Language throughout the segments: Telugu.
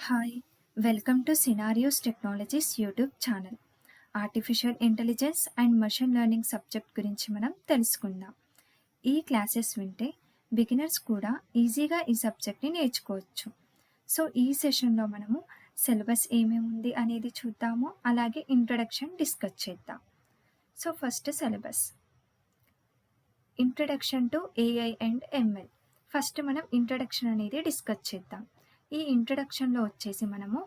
Hi, welcome to scenarios technologies YouTube channel. Artificial intelligence and machine learning subject గురించి మనం తెలుసుకుందాం. ఈ క్లాసెస్ వింటే బిగినర్స్ కూడా ఈజీగా ఈ సబ్జెక్ట్ని నేర్చుకోవచ్చు. సో ఈ సెషన్లో మనము సిలబస్ ఏమేమి ఉంది అనేది చూద్దాము, అలాగే ఇంట్రడక్షన్ డిస్కస్ చేద్దాం. So first syllabus, introduction to AI and ML. ఫస్ట్ మనం ఇంట్రడక్షన్ అనేది డిస్కస్ చేద్దాం. ఈ ఇంట్రడక్షన్లో వచ్చేసి మనము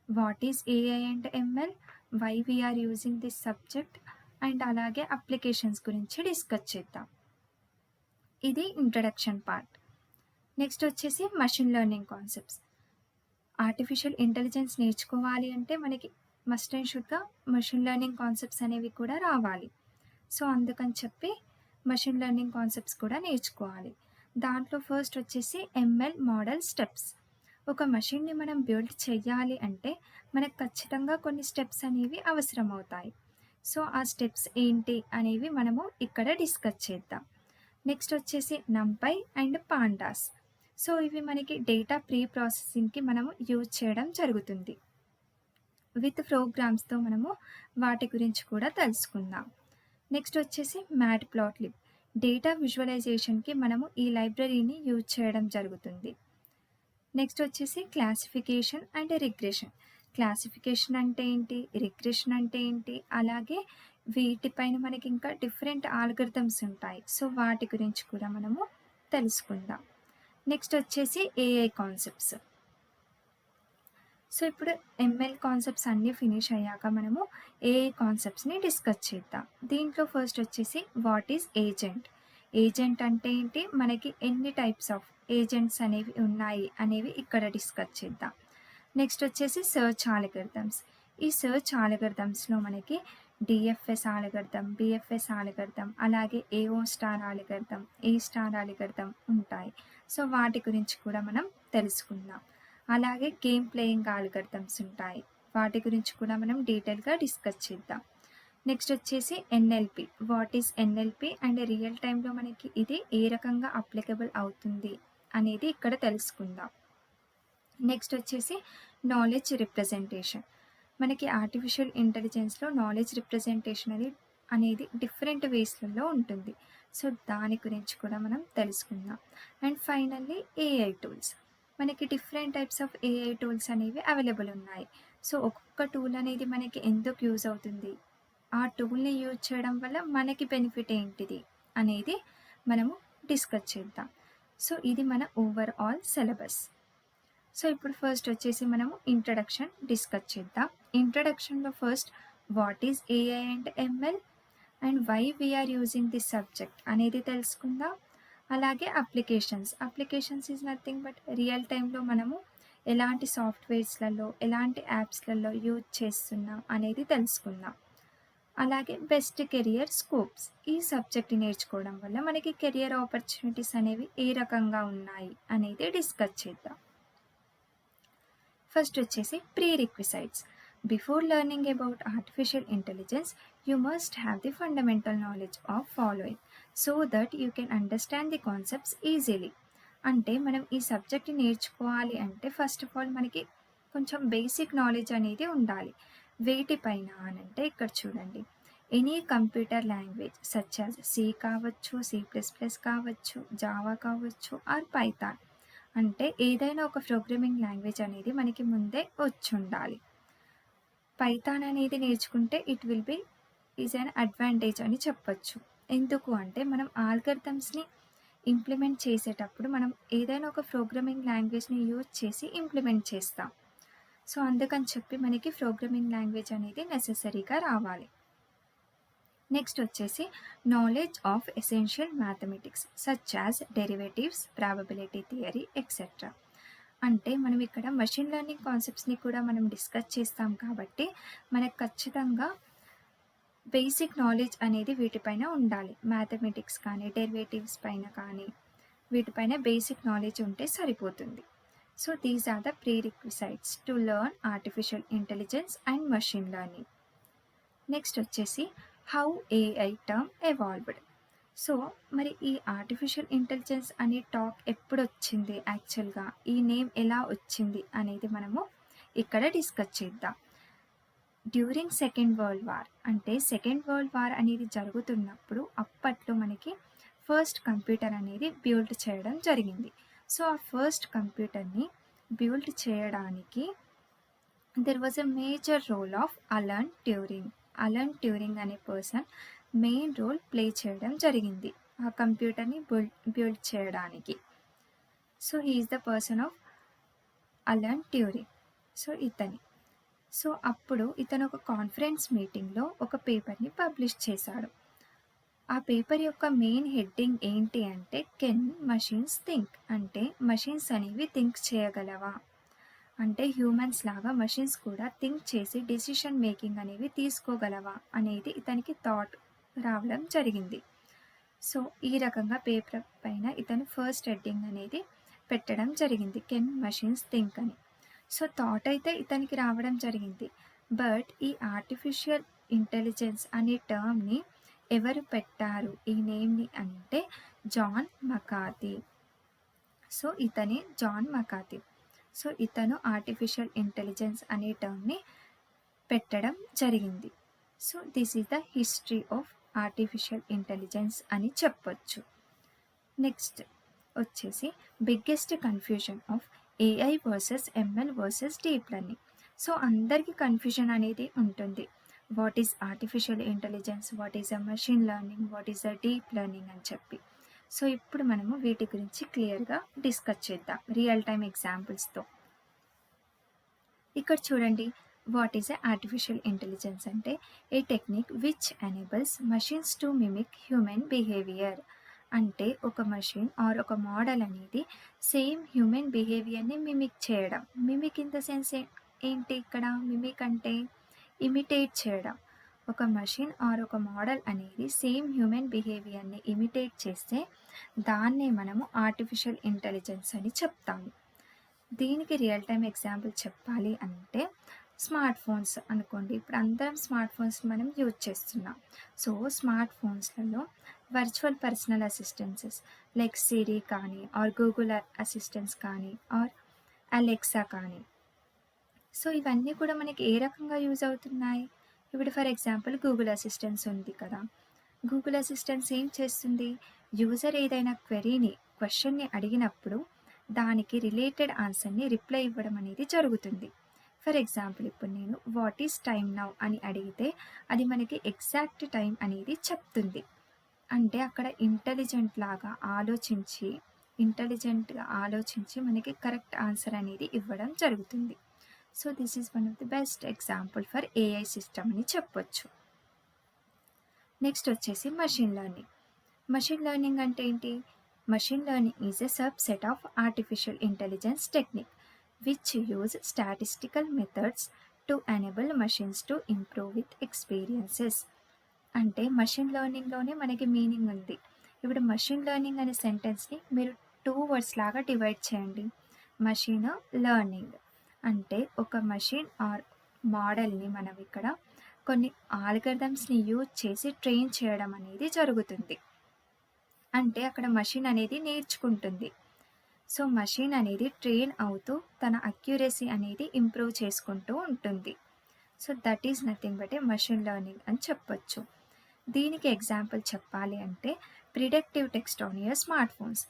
what is AI and ML, why we are using this subject and అలాగే అప్లికేషన్స్ గురించి డిస్కస్ చేద్దాం. ఇది ఇంట్రడక్షన్ పార్ట్. నెక్స్ట్ వచ్చేసి machine learning concepts. Artificial intelligence నేర్చుకోవాలి అంటే మనకి మస్ట్ అండ్ షుడ్గా మషిన్ లెర్నింగ్ కాన్సెప్ట్స్ అనేవి కూడా రావాలి. సో అందుకని చెప్పి మషిన్ లెర్నింగ్ కాన్సెప్ట్స్ కూడా నేర్చుకోవాలి. దాంట్లో ఫస్ట్ వచ్చేసి ఎంఎల్ మోడల్ స్టెప్స్. ఒక మషిన్ని మనం బిల్డ్ చేయాలి అంటే మనకు ఖచ్చితంగా కొన్ని స్టెప్స్ అనేవి అవసరం అవుతాయి. సో ఆ స్టెప్స్ ఏంటి అనేవి మనము ఇక్కడ డిస్కస్ చేద్దాం. నెక్స్ట్ వచ్చేసి నంపై అండ్ పాండాస్. సో ఇవి మనకి డేటా ప్రీ ప్రాసెసింగ్కి మనము యూజ్ చేయడం జరుగుతుంది. విత్ ప్రోగ్రామ్స్తో మనము వాటి గురించి కూడా తెలుసుకుందాం. నెక్స్ట్ వచ్చేసి మ్యాట్ ప్లాట్లిబ్. డేటా విజువలైజేషన్కి మనము ఈ లైబ్రరీని యూజ్ చేయడం జరుగుతుంది. నెక్స్ట్ వచ్చేసి క్లాసిఫికేషన్ అండ్ రిగ్రెషన్. క్లాసిఫికేషన్ అంటే ఏంటి, రిగ్రెషన్ అంటే ఏంటి, అలాగే వీటిపైన మనకి ఇంకా డిఫరెంట్ ఆల్గరిథమ్స్ ఉంటాయి. సో వాటి గురించి కూడా మనము తెలుసుకుందాం. నెక్స్ట్ వచ్చేసి ఏఐ కాన్సెప్ట్స్. సో ఇప్పుడు ఎంఎల్ కాన్సెప్ట్స్ అన్నీ ఫినిష్ అయ్యాక మనము ఏఐ కాన్సెప్ట్స్ని డిస్కస్ చేద్దాం. దీంట్లో ఫస్ట్ వచ్చేసి వాట్ ఈజ్ ఏజెంట్. ఏజెంట్ అంటే ఏంటి, మనకి ఎన్ని టైప్స్ ఆఫ్ ఏజెంట్స్ అనేవి ఉన్నాయి అనేవి ఇక్కడ డిస్కస్ చేద్దాం. నెక్స్ట్ వచ్చేసి సర్చ్ ఆల్గరిథమ్స్. ఈ సర్చ్ ఆల్గరిథమ్స్లో మనకి డిఎఫ్ఎస్ ఆల్గరిథం, బిఎఫ్ఎస్ ఆల్గరిథం, అలాగే ఏఓ స్టార్ ఆల్గరిథం, ఏ స్టార్ ఆల్గరిథం ఉంటాయి. సో వాటి గురించి కూడా మనం తెలుసుకుందాం. అలాగే గేమ్ ప్లేయింగ్ ఆల్గరిథమ్స్ ఉంటాయి, వాటి గురించి కూడా మనం డీటెయిల్గా డిస్కస్ చేద్దాం. నెక్స్ట్ వచ్చేసి NLP. What is NLP and real టైంలో మనకి ఇది ఏ రకంగా అప్లికబుల్ అవుతుంది అనేది ఇక్కడ తెలుసుకుందాం. నెక్స్ట్ వచ్చేసి నాలెడ్జ్ రిప్రజెంటేషన్. మనకి ఆర్టిఫిషియల్ ఇంటెలిజెన్స్లో నాలెడ్జ్ రిప్రజెంటేషన్ అనేది డిఫరెంట్ వేస్లలో ఉంటుంది. సో దాని గురించి కూడా మనం తెలుసుకుందాం. And finally AI tools. మనకి different types of AI tools అనేవి అవైలబుల్ ఉన్నాయి. సో ఒక్కొక్క టూల్ అనేది మనకి ఎందుకు యూజ్ అవుతుంది, ఆ టూల్ని యూజ్ చేయడం వల్ల మనకి బెనిఫిట్ ఏంటిది అనేది మనము డిస్కస్ చేద్దాం. సో ఇది మన ఓవరాల్ సిలబస్. సో ఇప్పుడు ఫస్ట్ వచ్చేసి మనము ఇంట్రడక్షన్ డిస్కస్ చేద్దాం. ఇంట్రడక్షన్లో first what is AI and ML and why we are using this subject అనేది తెలుసుకుందాం. అలాగే applications is nothing but real టైంలో మనము ఎలాంటి సాఫ్ట్వేర్స్లలో, ఎలాంటి యాప్స్లలో యూజ్ చేస్తున్నాం అనేది తెలుసుకుందాం. అలాగే బెస్ట్ కెరియర్ స్కోప్స్. ఈ సబ్జెక్ట్ నేర్చుకోవడం వల్ల మనకి కెరియర్ ఆపర్చునిటీస్ అనేవి ఏ రకంగా ఉన్నాయి అనేది డిస్కస్ చేద్దాం. ఫస్ట్ వచ్చేసి prerequisites. Before learning about artificial intelligence you must have the fundamental knowledge of following so that you can understand the concepts easily. అంటే మనం ఈ సబ్జెక్ట్ నేర్చుకోవాలి అంటే ఫస్ట్ ఆఫ్ ఆల్ మనకి కొంచెం బేసిక్ నాలెడ్జ్ అనేది ఉండాలి. వేటిపైన అనంటే ఇక్కడ చూడండి, any computer language such as C కావచ్చు, C++ కావచ్చు, జావా కావచ్చు, ఆర్ పైథాన్. అంటే ఏదైనా ఒక ప్రోగ్రామింగ్ లాంగ్వేజ్ అనేది మనకి ముందే వచ్చి ఉండాలి. పైథాన్ అనేది నేర్చుకుంటే it will be is an advantage అని చెప్పచ్చు. ఎందుకు అంటే మనం ఆల్గరిథమ్స్ని ఇంప్లిమెంట్ చేసేటప్పుడు మనం ఏదైనా ఒక ప్రోగ్రామింగ్ లాంగ్వేజ్ని యూజ్ చేసి ఇంప్లిమెంట్ చేస్తాం. సో అందుకని చెప్పి మనకి ప్రోగ్రామింగ్ లాంగ్వేజ్ అనేది నెసెసరీగా రావాలి. నెక్స్ట్ వచ్చేసి knowledge of essential mathematics such as derivatives, probability theory etcetera. అంటే మనం ఇక్కడ మషిన్ లెర్నింగ్ కాన్సెప్ట్స్ని కూడా మనం డిస్కస్ చేస్తాం కాబట్టి మనకు ఖచ్చితంగా బేసిక్ నాలెడ్జ్ అనేది వీటిపైన ఉండాలి. మ్యాథమెటిక్స్ కానీ, డెరివేటివ్స్ పైన కానీ, వీటిపైన బేసిక్ నాలెడ్జ్ ఉంటే సరిపోతుంది. So these are the prerequisites to learn artificial intelligence and machine learning. Next వచ్చేసి how AI term evolved. So మరి ఈ ఆర్టిఫిషియల్ ఇంటెలిజెన్స్ అనే టాక్ ఎప్పుడు వచ్చింది, యాక్చువల్గా ఈ నేమ్ ఎలా వచ్చింది అనేది మనము ఇక్కడ డిస్కస్ చేద్దాం. డ్యూరింగ్ సెకండ్ వరల్డ్ వార్ అంటే సెకండ్ వరల్డ్ వార్ అనేది జరుగుతున్నప్పుడు అప్పట్లో మనకి ఫస్ట్ కంప్యూటర్ అనేది బిల్డ్ చేయడం జరిగింది. సో ఆ ఫస్ట్ కంప్యూటర్ని బిల్డ్ చేయడానికి there was a major role of Alan Turing. Alan Turing అనే పర్సన్ మెయిన్ రోల్ ప్లే చేయడం జరిగింది ఆ కంప్యూటర్ని బిల్డ్ చేయడానికి. So he is the person of Alan Turing. సో అప్పుడు ఇతను ఒక కాన్ఫరెన్స్ మీటింగ్లో ఒక పేపర్ని పబ్లిష్ చేశాడు. ఆ పేపర్ యొక్క మెయిన్ హెడ్డింగ్ ఏంటి అంటే కెన్ మషిన్స్ థింక్, అంటే మషిన్స్ అనేవి థింక్ చేయగలవా, అంటే హ్యూమన్స్ లాగా మషిన్స్ కూడా థింక్ చేసి డెసిషన్ మేకింగ్ అనేవి తీసుకోగలవా అనేది ఇతనికి థాట్ రావడం జరిగింది. సో ఈ రకంగా పేపర్ పైన ఇతను ఫస్ట్ హెడ్డింగ్ అనేది పెట్టడం జరిగింది, కెన్ మషిన్స్ థింక్ అని. సో థాట్ అయితే ఇతనికి రావడం జరిగింది. బట్ ఈ ఆర్టిఫిషియల్ ఇంటెలిజెన్స్ అనే టర్మ్ని ఎవరు పెట్టారు ఈ నేమ్ని అంటే జాన్ మకార్థీ. సో ఇతనే జాన్ మకార్థీ. సో ఇతను ఆర్టిఫిషియల్ ఇంటెలిజెన్స్ అనే టర్మ్ని పెట్టడం జరిగింది. So this is the history of artificial intelligence అని చెప్పొచ్చు. నెక్స్ట్ వచ్చేసి biggest confusion of AI versus ML versus deep learning. So అందరికీ కన్ఫ్యూజన్ అనేది ఉంటుంది. What is artificial intelligence, what is a machine learning, what is a deep learning అని చెప్పి. సో ఇప్పుడు మనము వీటి గురించి క్లియర్గా డిస్కస్ చేద్దాం రియల్ టైమ్ ఎగ్జాంపుల్స్తో. ఇక్కడ చూడండి, what is a artificial intelligence అంటే a technique which enables machines to mimic human behaviour. అంటే ఒక మషిన్ ఆర్ ఒక మోడల్ అనేది సేమ్ హ్యూమన్ బిహేవియర్ని మిమిక్ చేయడం. మిమిక్ ఇన్ ద సెన్స్ ఏంటి, ఇక్కడ మిమిక్ అంటే ఇమిటేట్ చేయడం. ఒక మషిన్ ఆర్ ఒక మోడల్ అనేది సేమ్ హ్యూమన్ బిహేవియర్ని ఇమిటేట్ చేస్తే దాన్నే మనము ఆర్టిఫిషియల్ ఇంటెలిజెన్స్ అని చెప్తాము. దీనికి రియల్ టైమ్ ఎగ్జాంపుల్ చెప్పాలి అంటే స్మార్ట్ ఫోన్స్ అనుకోండి. ఇప్పుడు అందరం స్మార్ట్ ఫోన్స్ మనం యూజ్ చేస్తున్నాం. సో స్మార్ట్ ఫోన్స్లలో virtual personal assistances like Siri కానీ ఆర్ గూగుల్ అసిస్టెంట్స్ కానీ ఆర్ అలెక్సా కానీ, సో ఇవన్నీ కూడా మనకి ఏ రకంగా యూజ్ అవుతున్నాయి. ఇప్పుడు ఫర్ ఎగ్జాంపుల్ గూగుల్ అసిస్టెంట్స్ ఉంది కదా. గూగుల్ అసిస్టెంట్స్ ఏం చేస్తుంది, యూజర్ ఏదైనా క్వశ్చన్ని అడిగినప్పుడు దానికి రిలేటెడ్ ఆన్సర్ని రిప్లై ఇవ్వడం అనేది జరుగుతుంది. ఫర్ ఎగ్జాంపుల్ ఇప్పుడు నేను వాట్ ఈస్ టైమ్ నౌ అని అడిగితే అది మనకి ఎగ్జాక్ట్ టైం అనేది చెప్తుంది. అంటే అక్కడ ఇంటెలిజెంట్గా ఆలోచించి మనకి కరెక్ట్ ఆన్సర్ అనేది ఇవ్వడం జరుగుతుంది. So this is one of the best example for AI system అని చెప్పొచ్చు. నెక్స్ట్ వచ్చేసి మషిన్ లెర్నింగ్. మషిన్ లెర్నింగ్ అంటే ఏంటి, machine learning is a subset of artificial intelligence technique which use statistical methods to enable machines to improve with experiences. అంటే మషిన్ లెర్నింగ్లోనే మనకి మీనింగ్ ఉంది. ఇప్పుడు మషిన్ లెర్నింగ్ అనే సెంటెన్స్ని మీరు 2 words లాగా డివైడ్ చేయండి. మషిన్ లెర్నింగ్ అంటే ఒక మషిన్ ఆర్ మోడల్ని మనం ఇక్కడ కొన్ని ఆల్గరిథమ్స్ని యూజ్ చేసి ట్రైన్ చేయడం అనేది జరుగుతుంది. అంటే అక్కడ మషిన్ అనేది నేర్చుకుంటుంది. సో మషిన్ అనేది ట్రైన్ అవుతూ తన అక్యురసీ అనేది ఇంప్రూవ్ చేసుకుంటూ ఉంటుంది. So that is nothing but A machine learning అని చెప్పొచ్చు. దీనికి ఎగ్జాంపుల్ చెప్పాలి అంటే predictive text on your smart phones.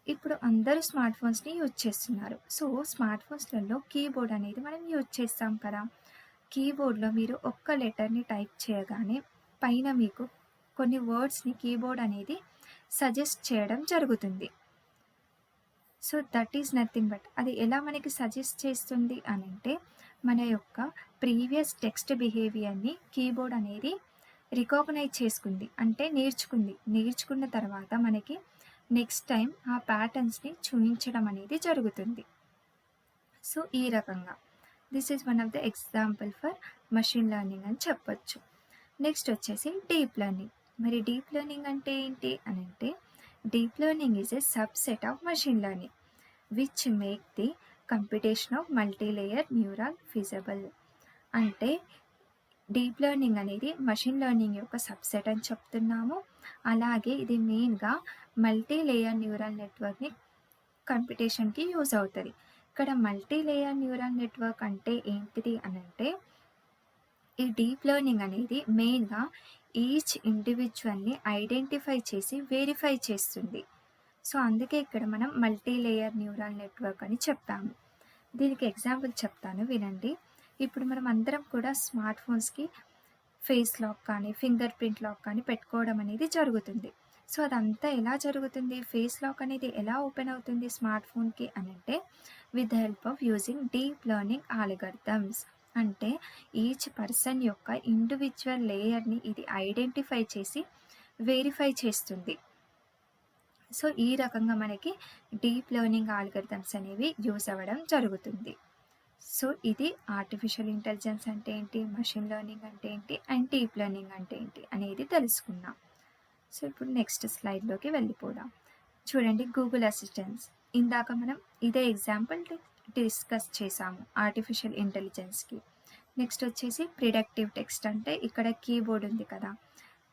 ఇప్పుడు అందరూ స్మార్ట్ ఫోన్స్ని యూజ్ చేస్తున్నారు. సో స్మార్ట్ ఫోన్స్లలో కీబోర్డ్ అనేది మనం యూజ్ చేస్తాం కదా. కీబోర్డ్లో మీరు ఒక్క లెటర్ని టైప్ చేయగానే పైన మీకు కొన్ని వర్డ్స్ని కీబోర్డ్ అనేది సజెస్ట్ చేయడం జరుగుతుంది. So that is nothing but అది ఎలా మనకి సజెస్ట్ చేస్తుంది అని అంటే మన యొక్క ప్రీవియస్ టెక్స్ట్ బిహేవియర్ని కీబోర్డ్ అనేది రికాగ్నైజ్ చేసుకుంది, అంటే నేర్చుకున్న తర్వాత మనకి నెక్స్ట్ టైం ఆ ప్యాటర్న్స్ని చూపించడం అనేది జరుగుతుంది. సో ఈ రకంగా this is one of the example for machine learning అని చెప్పొచ్చు. నెక్స్ట్ వచ్చేసి డీప్ లెర్నింగ్. మరి డీప్ లెర్నింగ్ అంటే ఏంటి అని అంటే deep learning is a subset of machine learning which make the computation of multilayer neural feasible. అంటే డీప్ లెర్నింగ్ అనేది మషిన్ లెర్నింగ్ యొక్క సబ్సెట్ అని చెప్తున్నాము. అలాగే ఇది మెయిన్గా మల్టీలేయర్ న్యూరల్ నెట్వర్క్ని కంప్యూటేషన్కి యూజ్ అవుతుంది. ఇక్కడ మల్టీ లేయర్ న్యూరల్ నెట్వర్క్ అంటే ఏంటిది అనంటే, ఈ డీప్ లెర్నింగ్ అనేది మెయిన్‌గా ఈచ్ ఇండివిడ్యువల్‌ని ఐడెంటిఫై చేసి వెరిఫై చేస్తుంది. సో, అందుకే ఇక్కడ మనం మల్టీ లేయర్ న్యూరల్ నెట్వర్క్ అని చెప్పాము. దీనికి ఎగ్జాంపుల్ చెప్తాను వినండి. ఇప్పుడు మనం అందరం కూడా స్మార్ట్ ఫోన్స్‌కి ఫేస్ లాక్ కానీ, ఫింగర్ ప్రింట్ లాక్ కానీ పెట్టుకోవడం అనేది జరుగుతుంది. సో, అదంతా ఎలా జరుగుతుంది? ఫేస్ లాక్ అనేది ఎలా ఓపెన్ అవుతుంది స్మార్ట్ ఫోన్‌కి అనంటే, with the help of using deep learning algorithms. అంటే ఈచ్ పర్సన్ యొక్క ఇండివిడ్యువల్ లేయర్‌ని ఇది ఐడెంటిఫై చేసి వెరిఫై చేస్తుంది. సో, ఈ రకంగా మనకి డీప్ లెర్నింగ్ ఆల్గోరిథమ్స్ అనేవి యూజ్ అవ్వడం జరుగుతుంది. సో, ఇది ఆర్టిఫిషియల్ ఇంటెలిజెన్స్ అంటే ఏంటి? మెషిన్ లెర్నింగ్ అంటే ఏంటి? అండ్ డీప్ లెర్నింగ్ అంటే ఏంటి? అనేది తెలుసుకుందాం. సో, ఇప్పుడు నెక్స్ట్ స్లైడ్‌లోకి వెళ్ళిపోదాం. చూడండి, గూగుల్ అసిస్టెంట్స్. ఇందాక మనం ఇదే ఎగ్జాంపుల్ డిస్కస్ చేసాము ఆర్టిఫిషియల్ ఇంటెలిజెన్స్‌కి. నెక్స్ట్ వచ్చేసి ప్రిడిక్టివ్ టెక్స్ట్ అంటే ఇక్కడ కీబోర్డ్ ఉంది కదా!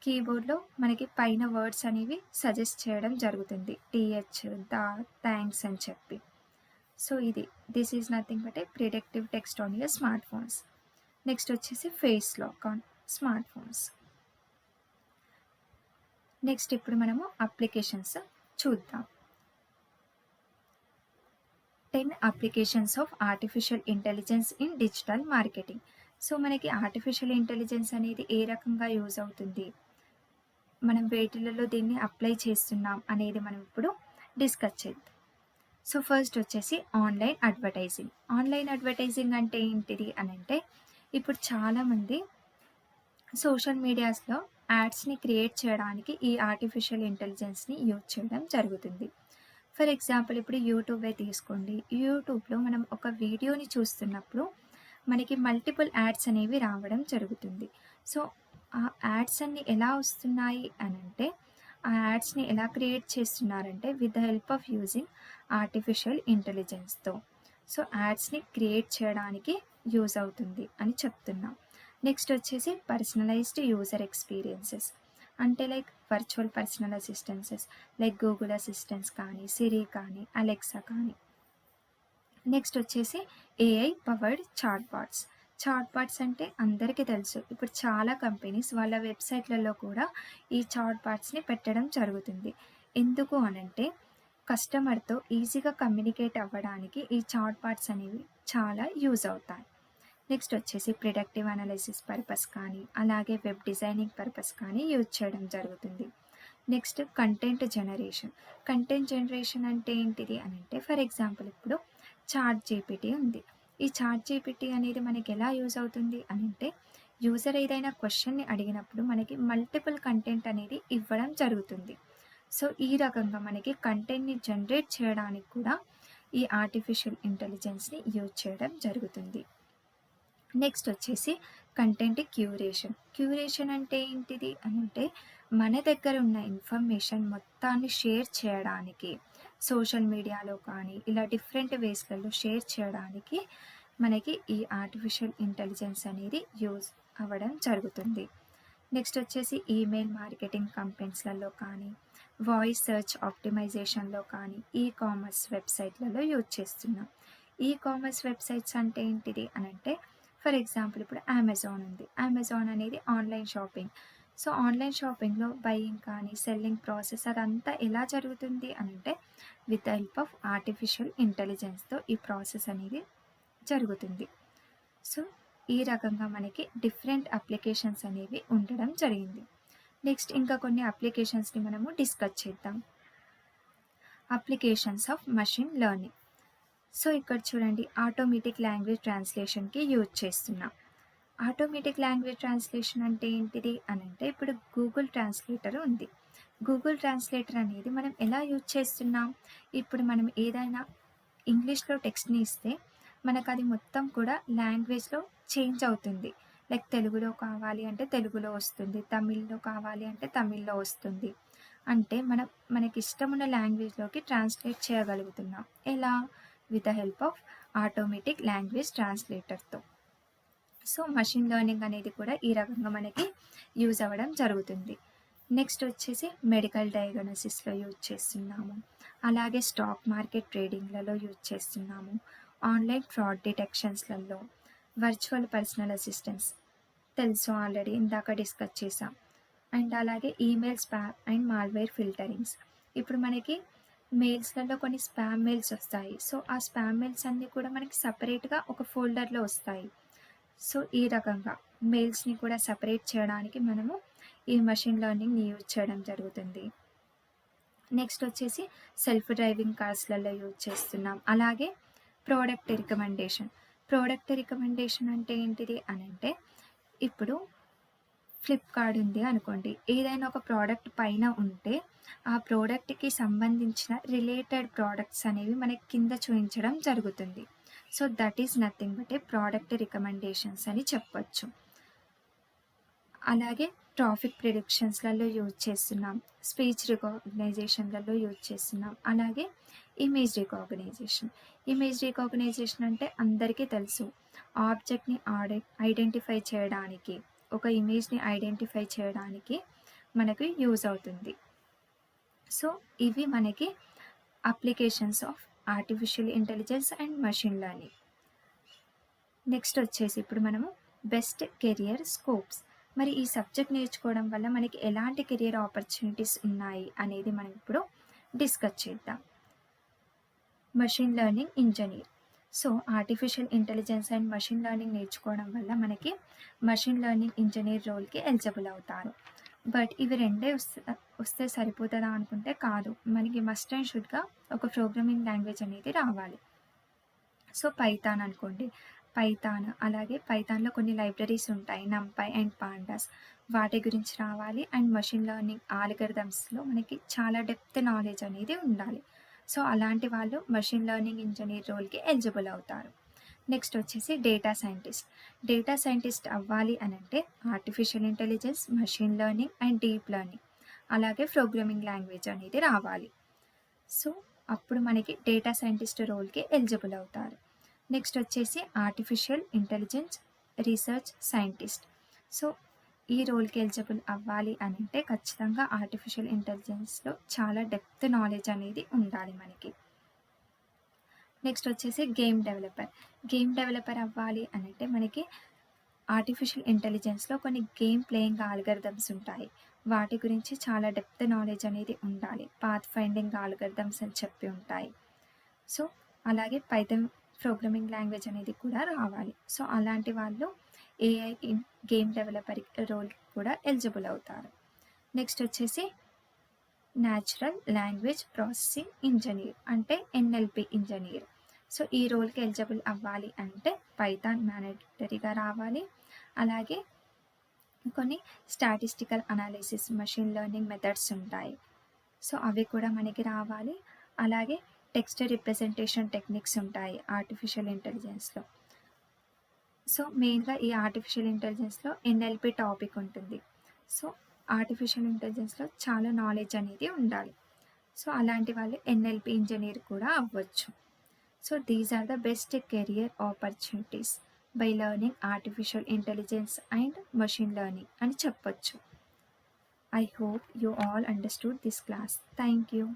కీబోర్డ్‌లో మనకి పైన వర్డ్స్ అనేవి సజెస్ట్ చేయడం జరుగుతుంది. టీహెచ్, ద, థాంక్స్ అని చెప్పి. So, this is nothing but a predictive text on your smart phones. Next వచ్చేసి face lock on smart phones. Next ఇప్పుడు మనము అప్లికేషన్స్ చూద్దాం. 10 applications of artificial intelligence in digital marketing. So, మనకి ఆర్టిఫిషియల్ ఇంటెలిజెన్స్ అనేది ఏ రకంగా యూజ్ అవుతుంది? మనం వేటిలలో దీన్ని అప్లై చేస్తున్నాం అనేది మనం ఇప్పుడు డిస్కస్ చేద్దాం. సో, ఫస్ట్ వచ్చేసి ఆన్‌లైన్ అడ్వర్టైజింగ్. ఆన్‌లైన్ అడ్వర్టైజింగ్ అంటే ఏంటిది అనంటే, ఇప్పుడు చాలామంది సోషల్ మీడియాస్‌లో యాడ్స్‌ని క్రియేట్ చేయడానికి ఈ ఆర్టిఫిషియల్ ఇంటెలిజెన్స్‌ని యూజ్ చేయడం జరుగుతుంది. ఫర్ ఎగ్జాంపుల్ ఇప్పుడు యూట్యూబే తీసుకోండి. యూట్యూబ్‌లో మనం ఒక వీడియోని చూస్తున్నప్పుడు మనకి మల్టిపుల్ యాడ్స్ అనేవి రావడం జరుగుతుంది. సో, ఆ యాడ్స్ అన్నీ ఎలా వస్తున్నాయి అనంటే, ఆ యాడ్స్‌ని ఎలా క్రియేట్ చేస్తున్నారంటే with the help of using artificial ఇంటెలిజెన్స్‌తో. సో, యాడ్స్‌ని క్రియేట్ చేయడానికి యూజ్ అవుతుంది అని చెప్తున్నాం. నెక్స్ట్ వచ్చేసి పర్సనలైజ్డ్ యూజర్ ఎక్స్‌పీరియన్సెస్. అంటే like virtual personal assistances like Google assistants కానీ, సిరి కానీ, అలెక్సా కానీ. నెక్స్ట్ వచ్చేసి AI powered chat bots. Chat bots అంటే అందరికీ తెలుసు. ఇప్పుడు చాలా కంపెనీస్ వాళ్ళ వెబ్‌సైట్‌లలో కూడా ఈ చాట్ బాట్స్‌ని పెట్టడం జరుగుతుంది. ఎందుకు అనంటే, కస్టమర్‌తో ఈజీగా కమ్యూనికేట్ అవ్వడానికి ఈ చాట్ బాట్స్ అనేవి చాలా యూజ్ అవుతాయి. నెక్స్ట్ వచ్చేసి ప్రిడిక్టివ్ అనాలిసిస్ పర్పస్ కానీ, అలాగే వెబ్ డిజైనింగ్ పర్పస్ కానీ యూజ్ చేయడం జరుగుతుంది. Next content generation. Content generation అంటే ఏంటిది అనంటే, ఫర్ ఎగ్జాంపుల్ ఇప్పుడు చాట్ జీపీటీ ఉంది. ఈ చాట్ జీపీటీ అనేది మనకి ఎలా యూజ్ అవుతుంది అనంటే, యూజర్ ఏదైనా క్వెషన్‌ని అడిగినప్పుడు మనకి మల్టిపుల్ కంటెంట్ అనేది ఇవ్వడం జరుగుతుంది. సో, ఈ రకంగా మనకి కంటెంట్‌ని జనరేట్ చేయడానికి కూడా ఈ ఆర్టిఫిషియల్ ఇంటెలిజెన్స్‌ని యూజ్ చేయడం జరుగుతుంది. నెక్స్ట్ వచ్చేసి కంటెంట్ క్యూరేషన్. క్యూరేషన్ అంటే ఏంటిది అనంటే, మన దగ్గర ఉన్న ఇన్ఫర్మేషన్ మొత్తాన్ని షేర్ చేయడానికి సోషల్ మీడియాలో కానీ, ఇలా డిఫరెంట్ వేస్‌లలో షేర్ చేయడానికి మనకి ఈ ఆర్టిఫిషియల్ ఇంటెలిజెన్స్ అనేది యూజ్ అవ్వడం జరుగుతుంది. నెక్స్ట్ వచ్చేసి ఈమెయిల్ మార్కెటింగ్ కంపెనీస్‌లలో కానీ, వాయిస్ సెర్చ్ ఆప్టిమైజేషన్‌లో కానీ, కామర్స్ వెబ్‌సైట్‌లలో యూజ్ చేస్తున్నాం. కామర్స్ వెబ్‌సైట్స్ అంటే ఏంటిది అనంటే, ఫర్ ఎగ్జాంపుల్ ఇప్పుడు అమెజాన్ ఉంది. అమెజాన్ అనేది ఆన్‌లైన్ షాపింగ్. సో, ఆన్‌లైన్ షాపింగ్‌లో బయింగ్ కానీ, సెల్లింగ్ ప్రాసెస్ అదంతా ఎలా జరుగుతుంది అనంటే, with the help of artificial ఇంటెలిజెన్స్‌తో ఈ ప్రాసెస్ అనేది జరుగుతుంది. సో, ఈ రకంగా మనకి డిఫరెంట్ అప్లికేషన్స్ అనేవి ఉండడం జరిగింది. నెక్స్ట్ ఇంకా కొన్ని అప్లికేషన్స్‌ని మనము డిస్కస్ చేద్దాం. Applications of machine learning. So, ఇక్కడ చూడండి, ఆటోమేటిక్ లాంగ్వేజ్ ట్రాన్స్‌లేషన్‌కి యూజ్ చేస్తున్నాం. ఆటోమేటిక్ లాంగ్వేజ్ ట్రాన్స్‌లేషన్ అంటే ఏంటిది అనంటే, ఇప్పుడు గూగుల్ ట్రాన్స్‌లేటర్ ఉంది. గూగుల్ ట్రాన్స్‌లేటర్ అనేది మనం ఎలా యూజ్ చేస్తున్నాం? ఇప్పుడు మనం ఏదైనా ఇంగ్లీష్‌లో టెక్స్ట్‌ని ఇస్తే మనకది మొత్తం కూడా లాంగ్వేజ్‌లో చేంజ్ అవుతుంది. లైక్ తెలుగులో కావాలి అంటే తెలుగులో వస్తుంది. తమిళ్‌లో కావాలి అంటే తమిళ్‌లో వస్తుంది. అంటే మనకిష్టమున్న లాంగ్వేజ్‌లోకి ట్రాన్స్‌లేట్ చేయగలుగుతున్నాం. ఎలా? With the help of automatic language ట్రాన్స్‌లేటర్‌తో. సో, మెషిన్ లెర్నింగ్ అనేది కూడా ఈ రకంగా మనకి యూజ్ అవ్వడం జరుగుతుంది. నెక్స్ట్ వచ్చేసి మెడికల్ డయాగ్నోసిస్‌లో యూజ్ చేస్తున్నాము. అలాగే స్టాక్ మార్కెట్ ట్రేడింగ్‌లలో యూజ్ చేస్తున్నాము. ఆన్లైన్ ఫ్రాడ్ డిటెక్షన్స్లలో, వర్చువల్ పర్సనల్ అసిస్టెంట్స్ తెలుసు ఆల్రెడీ ఇందాక డిస్కస్ చేసాం. అండ్ అలాగే email spam and malware filterings. ఇప్పుడు మనకి మెయిల్స్లలో కొన్ని స్పామ్ మెయిల్స్ వస్తాయి. సో ఆ స్పామ్ మెయిల్స్ అన్నీ కూడా మనకి సపరేట్గా ఒక ఫోల్డర్లో వస్తాయి. సో ఈ రకంగా మెయిల్స్ని కూడా సపరేట్ చేయడానికి మనము ఈ మెషిన్ లెర్నింగ్ని యూజ్ చేయడం జరుగుతుంది. నెక్స్ట్ వచ్చేసి సెల్ఫ్ డ్రైవింగ్ కార్స్లలో యూజ్ చేస్తున్నాం. అలాగే ప్రోడక్ట్ రికమెండేషన్ అంటే ఏంటిది అని అంటే, ఇప్పుడు ఫ్లిప్కార్ట్ ఉంది అనుకోండి, ఏదైనా ఒక ప్రోడక్ట్ పైన ఉంటే ఆ ప్రోడక్ట్కి సంబంధించిన రిలేటెడ్ ప్రోడక్ట్స్ అనేవి మనకి కింద చూపించడం జరుగుతుంది. So that is nothing but A product recommendations అని చెప్పొచ్చు. అలాగే ట్రాఫిక్ ప్రిడిక్షన్స్లలో యూజ్ చేస్తున్నాం, స్పీచ్ రికాగ్నైజేషన్లలో యూజ్ చేస్తున్నాం. అలాగే ఇమేజ్ రికాగ్నైజేషన్ అంటే అందరికీ తెలుసు, ఆబ్జెక్ట్ని ఐడెంటిఫై చేయడానికి, ఒక ఇమేజ్ని ఐడెంటిఫై చేయడానికి మనకు యూజ్ అవుతుంది. సో ఇవి మనకి applications of artificial intelligence and machine learning. Next వచ్చేసి ఇప్పుడు మనము బెస్ట్ కెరియర్ స్కోప్స్. మరి ఈ సబ్జెక్ట్ నేర్చుకోవడం వల్ల మనకి ఎలాంటి కెరియర్ ఆపర్చునిటీస్ ఉన్నాయి అనేది మనం ఇప్పుడు డిస్కస్ చేద్దాం. Machine learning engineer. So artificial intelligence and machine learning నేర్చుకోవడం వల్ల మనకి మెషిన్ లెర్నింగ్ ఇంజనీర్ రోల్కి ఎలిజిబుల్ అవుతారు. బట్ ఇవి రెండే వస్తే సరిపోతుందా అనుకుంటే కాదు, మనకి మస్ట్ అండ్ షుడ్గా ఒక ప్రోగ్రామింగ్ లాంగ్వేజ్ అనేది రావాలి. సో పైథాన్ అనుకోండి, పైథాన్, అలాగే పైథాన్లో కొన్ని లైబ్రరీస్ ఉంటాయి, NumPy అండ్ Pandas, వాటి గురించి రావాలి. అండ్ మెషిన్ లెర్నింగ్ ఆల్గరిథమ్స్లో మనకి చాలా డెప్త్ నాలెడ్జ్ అనేది ఉండాలి. సో అలాంటి వాళ్ళు మెషిన్ లెర్నింగ్ ఇంజనీర్ రోల్కి ఎలిజిబుల్ అవుతారు. నెక్స్ట్ వచ్చేసి డేటా సైంటిస్ట్ అవ్వాలి అని అంటే artificial intelligence, machine learning and deep learning, అలాగే ప్రోగ్రామింగ్ లాంగ్వేజ్ అనేది రావాలి. సో అప్పుడు మనకి డేటా సైంటిస్ట్ రోల్కి ఎలిజిబుల్ అవుతారు. నెక్స్ట్ వచ్చేసి artificial intelligence research scientist. So ఈ రోల్కి ఎలిజిబుల్ అవ్వాలి అని అంటే ఖచ్చితంగా ఆర్టిఫిషియల్ ఇంటెలిజెన్స్లో చాలా డెప్త్ నాలెడ్జ్ అనేది ఉండాలి మనకి. నెక్స్ట్ వచ్చేసి గేమ్ డెవలపర్ అవ్వాలి అని అంటే మనకి ఆర్టిఫిషియల్ ఇంటెలిజెన్స్లో కొన్ని గేమ్ ప్లేయింగ్ ఆల్గరిథమ్స్ ఉంటాయి, వాటి గురించి చాలా డెప్త్ నాలెడ్జ్ అనేది ఉండాలి. పాత్ ఫైండింగ్ ఆల్గరిథమ్స్ అని చెప్పి ఉంటాయి. సో అలాగే పైథాన్ ప్రోగ్రామింగ్ లాంగ్వేజ్ అనేది కూడా రావాలి. సో అలాంటి వాళ్ళు AI గేమ్ డెవలపర్ రోల్ కూడా ఎలిజిబుల్ అవుతారు. నెక్స్ట్ వచ్చేసి న్యాచురల్ లాంగ్వేజ్ ప్రాసెసింగ్ ఇంజనీర్ అంటే NLP ఇంజనీర్. సో ఈ రోల్కి ఎలిజిబుల్ అవ్వాలి అంటే పైథాన్ మ్యాండేటరీగా రావాలి. అలాగే కొన్ని statistical analysis, machine learning methods ఉంటాయి, సో అవి కూడా మనకి రావాలి. అలాగే టెక్స్ట్ రిప్రజెంటేషన్ టెక్నిక్స్ ఉంటాయి ఆర్టిఫిషియల్ ఇంటెలిజెన్స్లో. సో మెయిన్గా ఈ ఆర్టిఫిషియల్ ఇంటెలిజెన్స్లో NLP టాపిక్ ఉంటుంది. సో ఆర్టిఫిషియల్ ఇంటెలిజెన్స్లో చాలా నాలెడ్జ్ అనేది ఉండాలి. సో అలాంటి వాళ్ళు NLP ఇంజనీర్ కూడా అవ్వచ్చు. So these are the best career opportunities by learning artificial intelligence and machine learning అని చెప్పొచ్చు. I hope you all understood this class. Thank you.